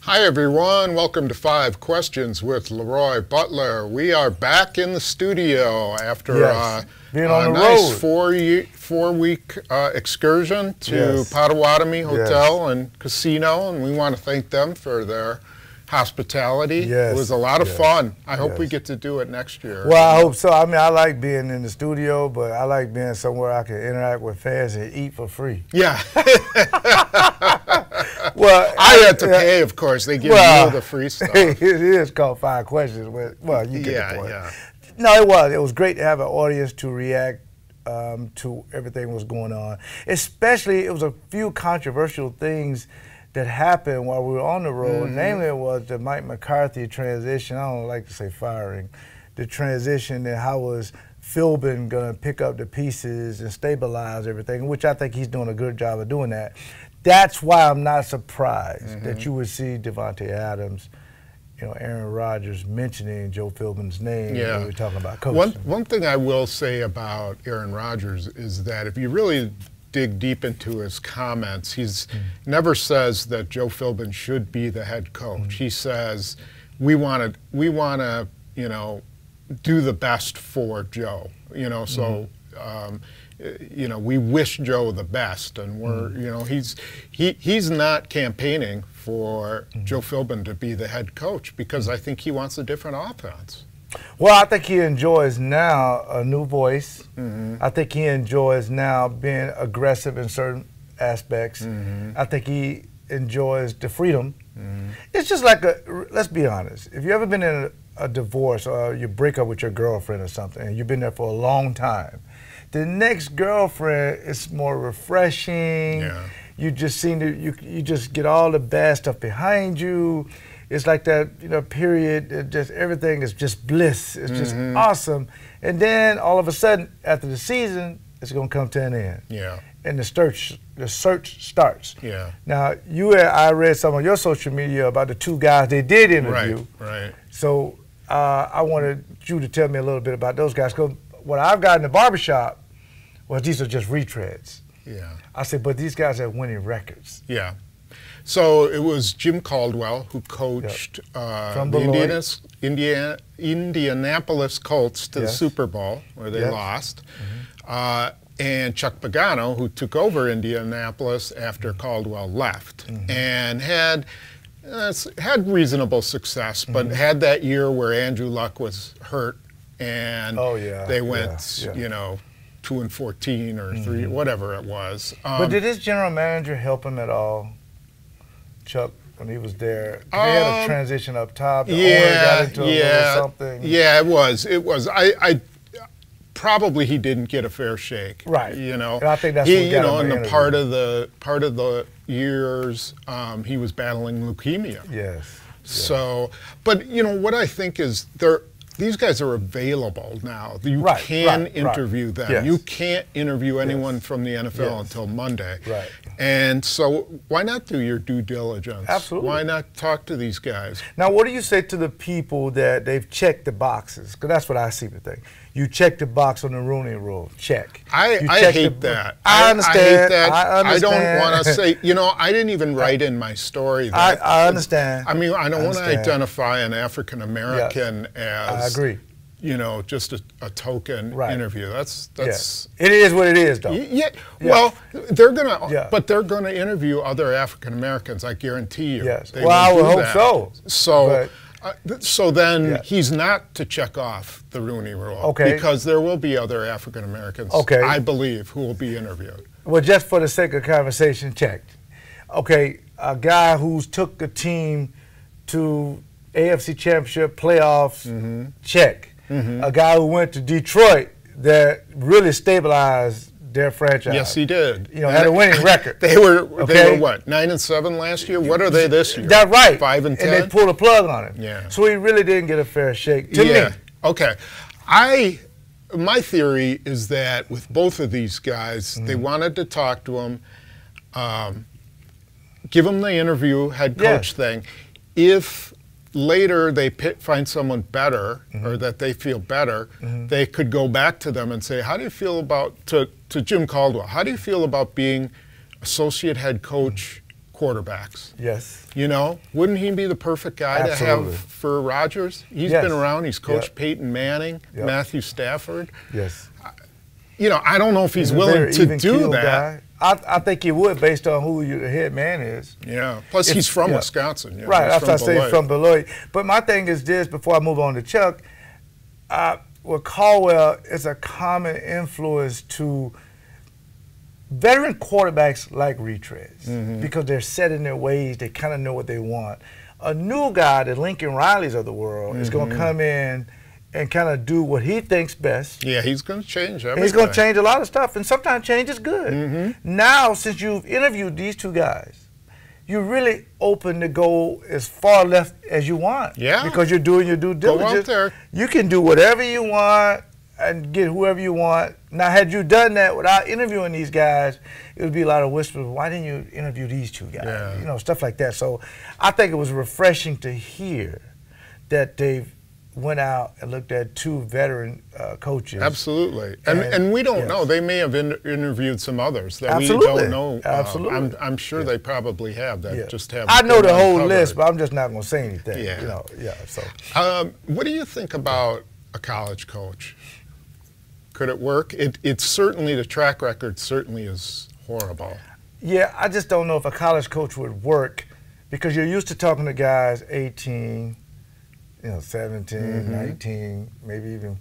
Hi everyone, welcome to 5 Questions with LeRoy Butler. We are back in the studio after being on the nice road. four-week excursion to Potawatomi Hotel and Casino, and we want to thank them for their hospitality. It was a lot of fun. I hope we get to do it next year. Well, I hope so. I mean, I like being in the studio, but I like being somewhere I can interact with fans and eat for free. Yeah. Well, I had to pay, of course. They give you the free stuff. It is called 5 Questions. Well, you get the point. Yeah. No, it was great to have an audience to react to everything that was going on. Especially, it was a few controversial things that happened while we were on the road. Namely, it was the Mike McCarthy transition. I don't like to say firing. The transition, and how was Philbin going to pick up the pieces and stabilize everything, which I think he's doing a good job of doing that. That's why I'm not surprised that you would see Davante Adams, Aaron Rodgers mentioning Joe Philbin's name when we're talking about coaching. One thing I will say about Aaron Rodgers is that if you really dig deep into his comments, he's never says that Joe Philbin should be the head coach. He says we want to do the best for Joe. So we wish Joe the best, and we're he's not campaigning for Joe Philbin to be the head coach because I think he wants a different offense. Well, I think he enjoys now a new voice. I think he enjoys now being aggressive in certain aspects. I think he enjoys the freedom. It's just like let's be honest, if you ever been in a divorce or you break up with your girlfriend or something and you've been there for a long time, the next girlfriend is more refreshing. You just seem to you just get all the bad stuff behind you. It's like that, period. Just everything is just bliss. It's just awesome. And then all of a sudden, after the season, it's going to come to an end. And the search starts. Now, I read some of your social media about the 2 guys they did interview. Right. So I wanted you to tell me a little bit about those guys. Because what I've got in the barbershop, well, these are just retreads. I said, but these guys have winning records. So it was Jim Caldwell who coached the Indianapolis Colts to the Super Bowl, where they lost, and Chuck Pagano, who took over Indianapolis after Caldwell left, and had reasonable success, but had that year where Andrew Luck was hurt, and they went, 2-14 or 3, whatever it was. But did his general manager help him at all, Chuck, when he was there? They had a transition up top. The owner got into a little something. Yeah, it was. I probably he didn't get a fair shake. Right. And I think that's what got him in the part of the years he was battling leukemia. So, but what I think is these guys are available now. You can interview them. You can't interview anyone from the NFL until Monday. And so why not do your due diligence? Absolutely. Why not talk to these guys? Now, what do you say to the people that they've checked the boxes? Because that's what I see the thing. You check the box on the Rooney Rule. Check. I hate that. I understand. I hate that. I understand. I don't want to say, I didn't even write in my story that. I understand. I mean, I don't want to identify an African American as. I agree. Just a token interview. That's It is what it is, though. Well, they're gonna, but they're gonna interview other African Americans. I guarantee you. Well, I would hope so. So then he's not to check off the Rooney Rule, because there will be other African Americans, I believe, who will be interviewed. Well, just for the sake of conversation, checked. Okay, a guy who's took a team to AFC Championship playoffs, check. A guy who went to Detroit that really stabilized their franchise. Yes, he did. Had a winning record. They were what, 9-7 last year? What are they this year? That's right. 5-10. And they pulled a plug on him. So he really didn't get a fair shake to me. Okay. My theory is that with both of these guys, they wanted to talk to him, give him the interview, head coach thing. If later they find someone better, or that they feel better, they could go back to them and say, how do you feel about, to Jim Caldwell, how do you feel about being associate head coach quarterbacks. Yes. You know, wouldn't he be the perfect guy Absolutely. to have for Rodgers? He's Yes. been around. He's coached Yep. Peyton Manning, Yep. Matthew Stafford. Yes. You know, I don't know if he's a willing very to even do keel that. guy. I think he would, based on who your head man is. Yeah. Plus, he's from Wisconsin. You know, Right. he's That's what I say, Beloit. from Beloit. But my thing is this, before I move on to Chuck, with Caldwell, it's a common influence to veteran quarterbacks like retreads because they're set in their ways. They kind of know what they want. A new guy, the Lincoln Rileys of the world, is going to come in and kind of do what he thinks best. Yeah, he's going to change everything. He's going to change a lot of stuff, and sometimes change is good. Now, since you've interviewed these two guys, you're really open to go as far left as you want. Yeah. Because you're doing your due diligence. Go out there. You can do whatever you want and get whoever you want. Now, had you done that without interviewing these guys, it would be a lot of whispers. Why didn't you interview these two guys? Yeah. You know, stuff like that. So I think it was refreshing to hear that they've went out and looked at two veteran coaches. Absolutely. And we don't know. They may have interviewed some others that Absolutely. we don't know. Absolutely. I'm sure they probably have that. Just have. I know the whole list, but I'm just not going to say anything. Yeah. You know, so. What do you think about a college coach? Could it work? It's certainly, the track record certainly is horrible. Yeah, I just don't know if a college coach would work because you're used to talking to guys 18, 17, 19, maybe even,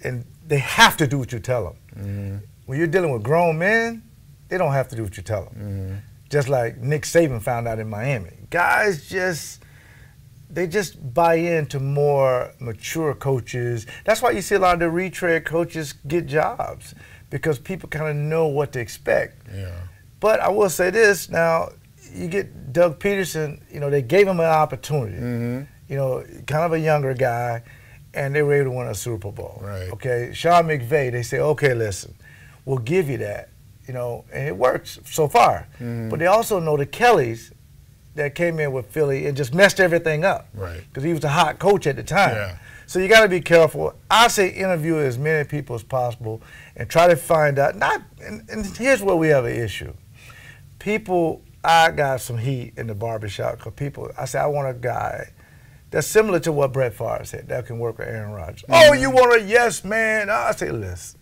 and they have to do what you tell them. When you're dealing with grown men, they don't have to do what you tell them. Just like Nick Saban found out in Miami. Guys they just buy into more mature coaches. That's why you see a lot of the retread coaches get jobs, because people kind of know what to expect. Yeah. But I will say this, now, you get Doug Peterson, they gave him an opportunity. Kind of a younger guy, and they were able to win a Super Bowl. Right. Okay, Sean McVay, they say, okay, listen, we'll give you that, and it works so far. But they also know the Kellys that came in with Philly and just messed everything up. Right. Because he was a hot coach at the time. Yeah. So you got to be careful. I say interview as many people as possible and try to find out. And here's where we have an issue. I got some heat in the barbershop because I say I want a guy that's similar to what Brett Favre said, that can work with Aaron Rodgers. Oh, you want a yes man? I say, listen,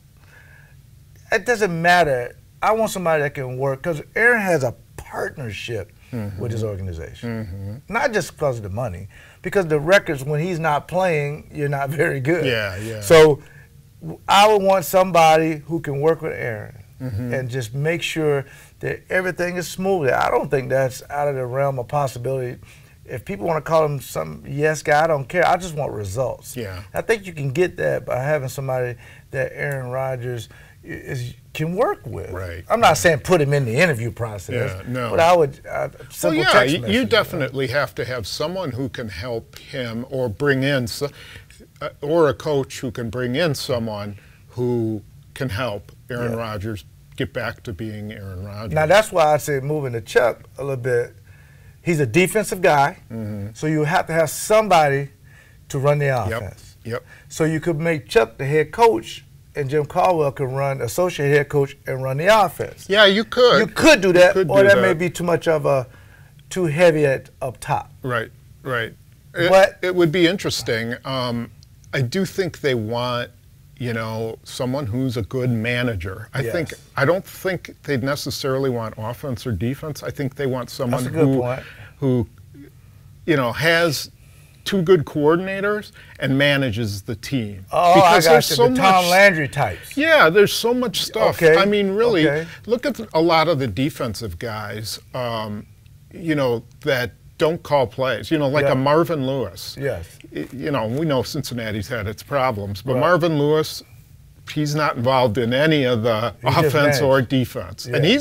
it doesn't matter. I want somebody that can work, because Aaron has a partnership with his organization. Not just because of the money, because the records, when he's not playing, you're not very good. Yeah. So I would want somebody who can work with Aaron and just make sure that everything is smooth. I don't think that's out of the realm of possibility. If people want to call him some yes guy, I don't care. I just want results. Yeah. I think you can get that by having somebody that Aaron Rodgers can work with. Right. I'm not saying put him in the interview process. Yeah, no. But I would simple text you message, definitely have to have someone who can help him, or bring in, or a coach who can bring in someone who can help Aaron Rodgers get back to being Aaron Rodgers. Now that's why I said, moving to Chuck a little bit, he's a defensive guy, so you have to have somebody to run the offense. Yep. So you could make Chuck the head coach, and Jim Caldwell could run associate head coach and run the offense. Yeah, you could. You could do that, or that may that. be too heavy up top. Right. But it would be interesting. I do think they want, someone who's a good manager. I don't think they'd necessarily want offense or defense. I think they want someone who has two good coordinators and manages the team. Oh, because I got there's you. so The Tom much, Landry types. Yeah, there's so much stuff. Okay. I mean, really, Okay. look at a lot of the defensive guys, that don't call plays. Like a Marvin Lewis. Yes. We know Cincinnati's had its problems, but Right. Marvin Lewis, he's not involved in any of the offense or defense. Yeah. And he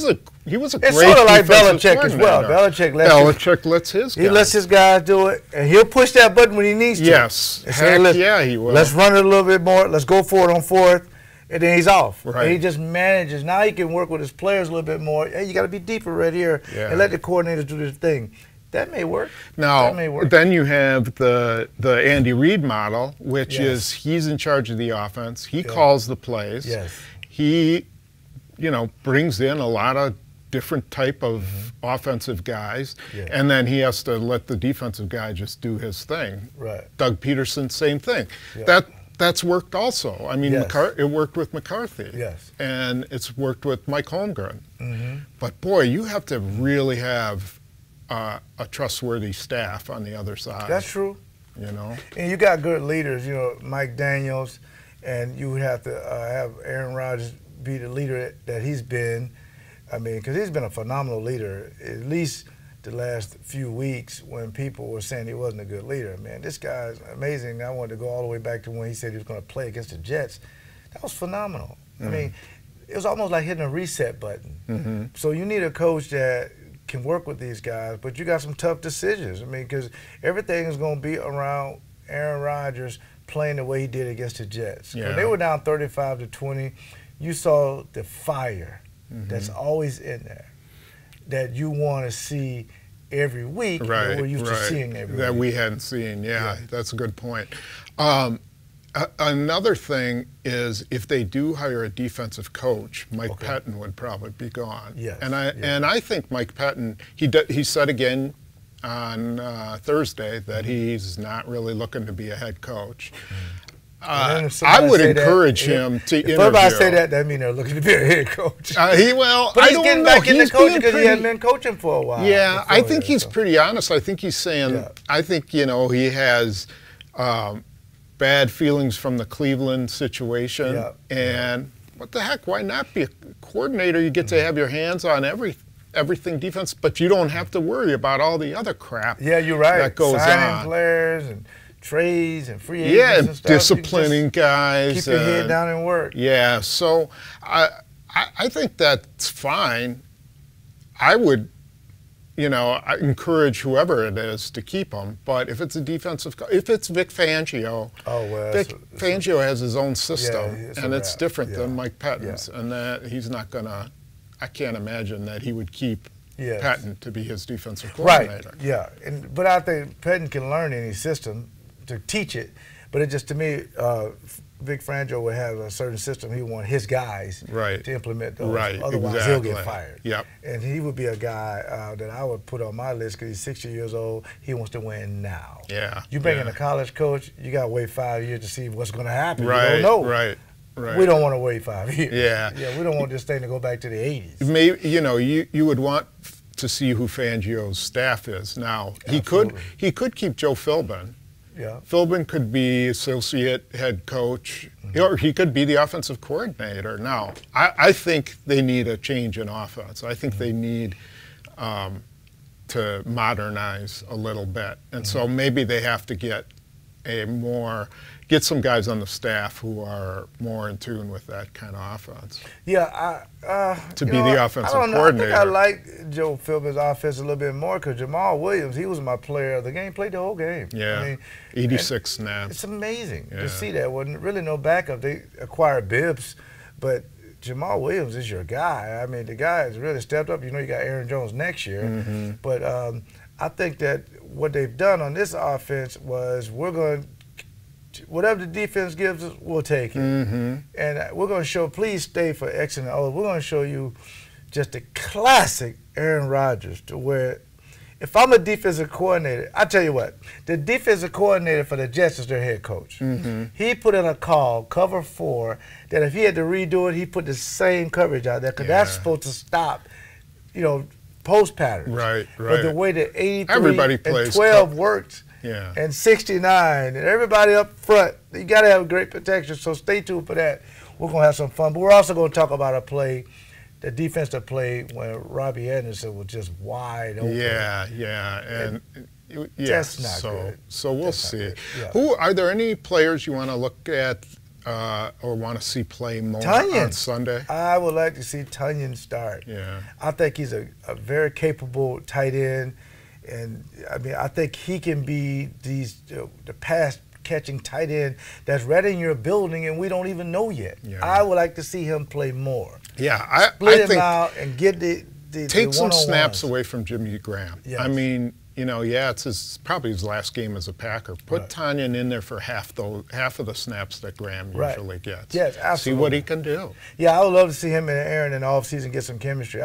was a It's great sort of like defensive Belichick as well. coordinator. Belichick lets his guys. He lets his guys do it, and he'll push that button when he needs to. Yes. And say, Heck, "Listen, yeah, he will. Let's run it a little bit more. Let's go for it on fourth." And then he's off. Right. And he just manages. Now he can work with his players a little bit more. Hey, you got to be deeper right here, and let the coordinators do their thing. That may work. Now, that may work. then you have the Andy Reid model, which is he's in charge of the offense. He calls the plays. Yes. He, brings in a lot of different type of offensive guys, Yeah. and then he has to let the defensive guy just do his thing. Right. Doug Peterson, same thing. Yeah. That's worked also. I mean, Yes. it worked with McCarthy. Yes. And it's worked with Mike Holmgren. Mm-hmm. But boy, you have to really have a trustworthy staff on the other side. That's true. You know? And you got good leaders, you know, Mike Daniels, and you would have to have Aaron Rodgers be the leader that he's been. I mean, because he's been a phenomenal leader, at least the last few weeks when people were saying he wasn't a good leader. Man, this guy's amazing. I wanted to go all the way back to when he said he was going to play against the Jets. That was phenomenal. I mean, it was almost like hitting a reset button. So you need a coach that can work with these guys, but you got some tough decisions. I mean, because everything is going to be around Aaron Rodgers playing the way he did against the Jets. When they were down 35-20, you saw the fire that's always in there that you want to see every week that we're used to seeing every week. That we hadn't seen, that's a good point. Another thing is if they do hire a defensive coach, Mike Pettin would probably be gone. Yes. And I think Mike Pettin, he said again on Thursday that he's not really looking to be a head coach. I would encourage him to interview. If everybody say that, that means they're looking to be a head coach. But he's getting back into coaching because he hadn't been coaching for a while. Yeah, I think he's pretty honest. I think he's saying, I think, you know, he has bad feelings from the Cleveland situation. And what the heck, why not be a coordinator? You get to have your hands on everything defense, but you don't have to worry about all the other crap you're right. that goes Signing on. Players and trades and free agents and stuff. Disciplining guys. Keep your head down and work. Yeah, so I think that's fine. I would, you know, I encourage whoever it is to keep him. But if it's a defensive, if it's Vic Fangio, Vic Fangio has his own system, and it's different than Mike Pettin's, and that he's not gonna. I can't imagine that he would keep Pettin to be his defensive coordinator. Right. But I think Pettin can learn any system to teach it, but it just, to me, Vic Fangio would have a certain system he want his guys to implement those. Otherwise, he'll get fired. And he would be a guy that I would put on my list because he's 60 years old. He wants to win now. You bring in a college coach, you got to wait 5 years to see what's going to happen. You don't know. We don't want to wait 5 years. We don't want this thing to go back to the 80s. Maybe, you know, you would want to see who Fangio's staff is. Now, he could keep Joe Philbin. Philbin could be associate head coach, or he could be the offensive coordinator. Now, I think they need a change in offense. I think they need to modernize a little bit. And so maybe they have to get some guys on the staff who are more in tune with that kind of offense. To be the offensive coordinator. I think I like Joe Philbin's offense a little bit more because Jamal Williams, he was my player of the game, played the whole game. I mean, 86 snaps. It's amazing to see that. Wasn't really no backup. They acquired Bibbs, but Jamal Williams is your guy. I mean, the guy has really stepped up. You know, you got Aaron Jones next year. But I think that what they've done on this offense was whatever the defense gives us, we'll take it. And we're going to show, please stay for X and O. We're going to show you just a classic Aaron Rodgers to where if I'm a defensive coordinator, I tell you what, the defensive coordinator for the Jets is their head coach. He put in a call, cover 4, that if he had to redo it, he put the same coverage out there because that's supposed to stop, you know, post patterns. But the way that 83 and 12 works, and 69, and everybody up front, you got to have great protection, so stay tuned for that. We're going to have some fun, but we're also going to talk about a play, the defensive play when Robbie Anderson was just wide open. And that's not good. So we'll see. Are there any players you want to look at or want to see play more on Sunday? I would like to see Tunyon start. I think he's a very capable tight end. And I mean, I think he can be the pass-catching tight end that's right in your building, and we don't even know yet. I would like to see him play more. I Split think him out and get take some snaps away from Jimmy Graham. I mean, you know, it's probably his last game as a Packer. Put Tunyon in there for half of the snaps that Graham usually gets. Yes, absolutely. See what he can do. I would love to see him and Aaron in the offseason get some chemistry.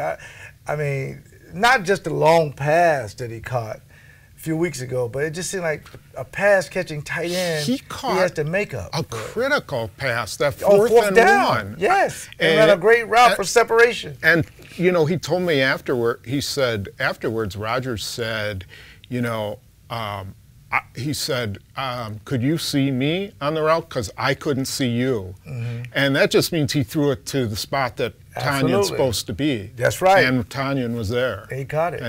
I mean, not just the long pass that he caught a few weeks ago, but it just seemed like a pass-catching tight end he has to make up. A critical pass, that fourth and down. 1. Yes, and ran a great route for separation. And, you know, he told me afterwards, Rodgers said, you know, he said, could you see me on the route? Because I couldn't see you. Mm-hmm. And that just means he threw it to the spot that Tanyan's supposed to be. That's right. And Tanyan was there. And he caught it.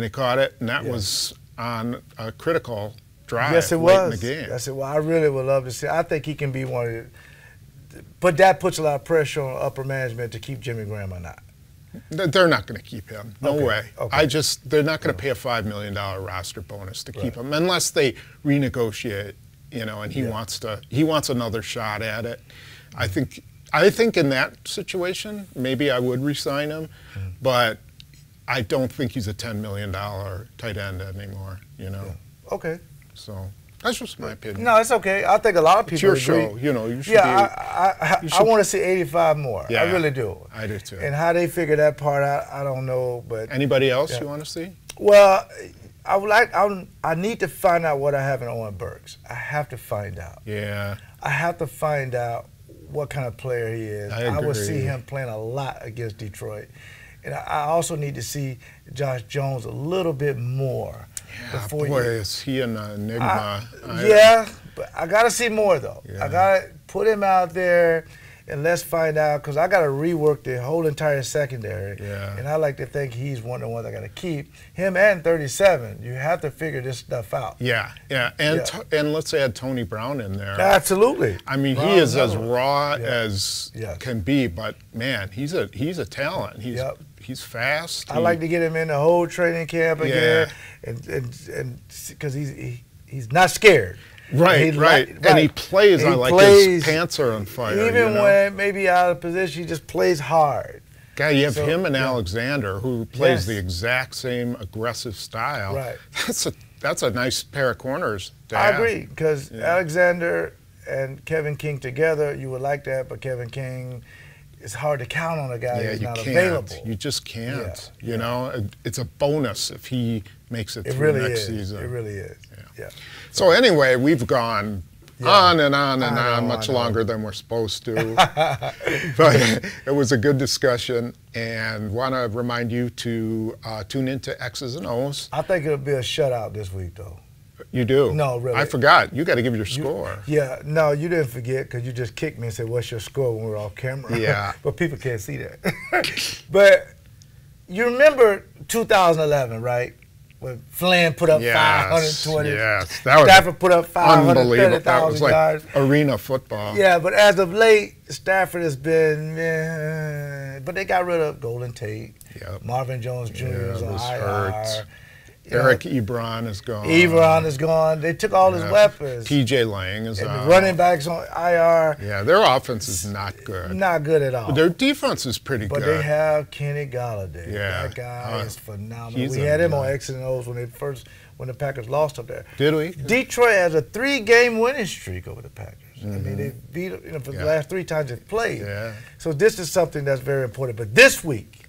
And that was on a critical drive late in the game. Yes, it was. I really would love to see. I think he can be one of the. But that puts a lot of pressure on upper management to keep Jimmy Graham or not. They're not going to keep him. No way. Okay. They're not going to pay a $5 million roster bonus to keep him unless they renegotiate, you know, and he wants another shot at it. I think in that situation, maybe I would re-sign him, but I don't think he's a $10 million tight end anymore, you know. Yeah. Okay. So that's just my opinion. No, it's okay. I think a lot of people it's your agree. show, you know. You should I want to see 85 more. Yeah, I really do. I do too. And how they figure that part out, I don't know. But anybody else you want to see? Well, I need to find out what I have in Owen Burks. I have to find out. Yeah. I have to find out what kind of player he is. I will see him playing a lot against Detroit. And I also need to see Josh Jones a little bit more. Yeah, boy, is he an enigma. But I got to see more, though. Yeah. I got to put him out there, and let's find out, because I got to rework the whole entire secondary. Yeah. And I like to think he's one of the ones I got to keep. Him and 37. You have to figure this stuff out. Yeah, yeah. And let's add Tony Brown in there. Absolutely. I mean, he is as raw as can be, but, man, he's a talent. He's fast. I like to get him in the whole training camp again, and because he's not scared. Right. And he plays his pants are on fire. Even when maybe out of position, he just plays hard. Guy, you have him and Alexander, who plays the exact same aggressive style. Right. That's a nice pair of corners to I have. agree, because Alexander and Kevin King together, you would like that, but Kevin King, it's hard to count on a guy who's not available. You just can't. You know, it's a bonus if he makes it through really next season. It really is. Yeah. So anyway, we've gone on and on, much longer than we're supposed to. But it was a good discussion, and want to remind you to tune into X's and O's. I think it'll be a shutout this week, though. You do? No, really. I forgot. You got to give your score. Yeah, no, you didn't forget, because you just kicked me and said, what's your score when we were off camera? Yeah. But people can't see that. But you remember 2011, right? When Flynn put up 520. Yes, that was Stafford put up unbelievable. That was 530,000 like yards. arena football. Yeah, but as of late, Stafford has been, but they got rid of Golden Tate. Yep. Marvin Jones Jr. is on IR. Hurts. Eric Ebron is gone. Ebron is gone. They took all his weapons. T.J. Lang is and out. The running backs on IR. Yeah, their offense is not good. Not good at all. But their defense is pretty good. But they have Kenny Galladay. Yeah. That guy is phenomenal. We We had him on X's and O's when the Packers lost up there. Did we? Detroit has a 3-game winning streak over the Packers. I mean, they beat for the last 3 times they've played. Yeah. So this is something that's very important. But this week,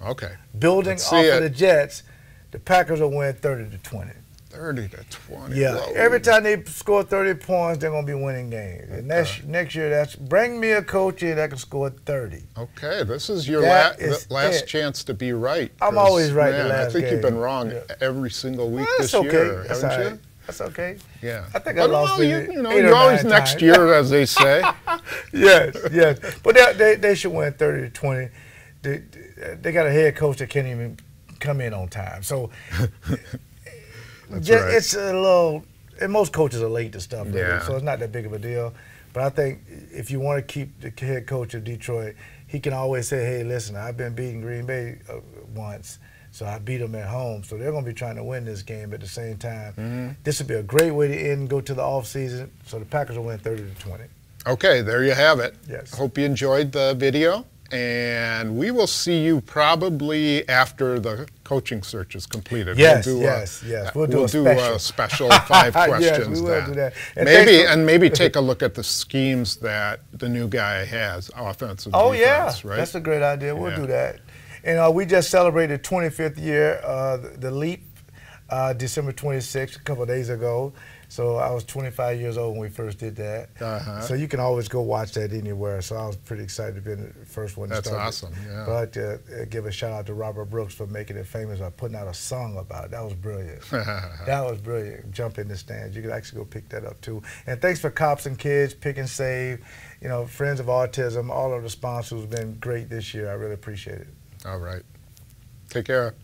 building off of the Jets, the Packers will win 30-20. 30-20. Yeah. Whoa. Every time they score 30 points, they're going to be winning games. And next year, bring me a coach in that can score 30. Okay, this is your last chance to be right. I'm always right the last I think game. you've been wrong every single week this year, haven't you? That's okay. Yeah. I think I lost you're always next year, as they say. Yes. But they should win 30-20. They got a head coach that can't even come in on time. So it's a little, and most coaches are late to stuff, so it's not that big of a deal. But I think if you want to keep the head coach of Detroit, he can always say, hey, listen, I've been beating Green Bay once, so I beat them at home. So they're going to be trying to win this game at the same time. This would be a great way to end and go to the offseason. So the Packers will win 30-20. Okay, there you have it. Yes. Hope you enjoyed the video. And we will see you probably after the coaching search is completed. Yes. We'll do a special 5 questions. Yes, we will do that. And maybe take a look at the schemes that the new guy has, offensive defense, right? That's a great idea. We'll do that. And we just celebrated 25th year, the Leap, December 26th, a couple of days ago. So I was 25 years old when we first did that. So you can always go watch that anywhere. So I was pretty excited to be the first one to start. That's awesome, yeah. But I'd like to give a shout out to Robert Brooks for making it famous by putting out a song about it. That was brilliant. That was brilliant. Jump in the stands. You can actually go pick that up too. And thanks for Cops and Kids, Pick and Save, you know, Friends of Autism, all of the sponsors have been great this year. I really appreciate it. All right. Take care.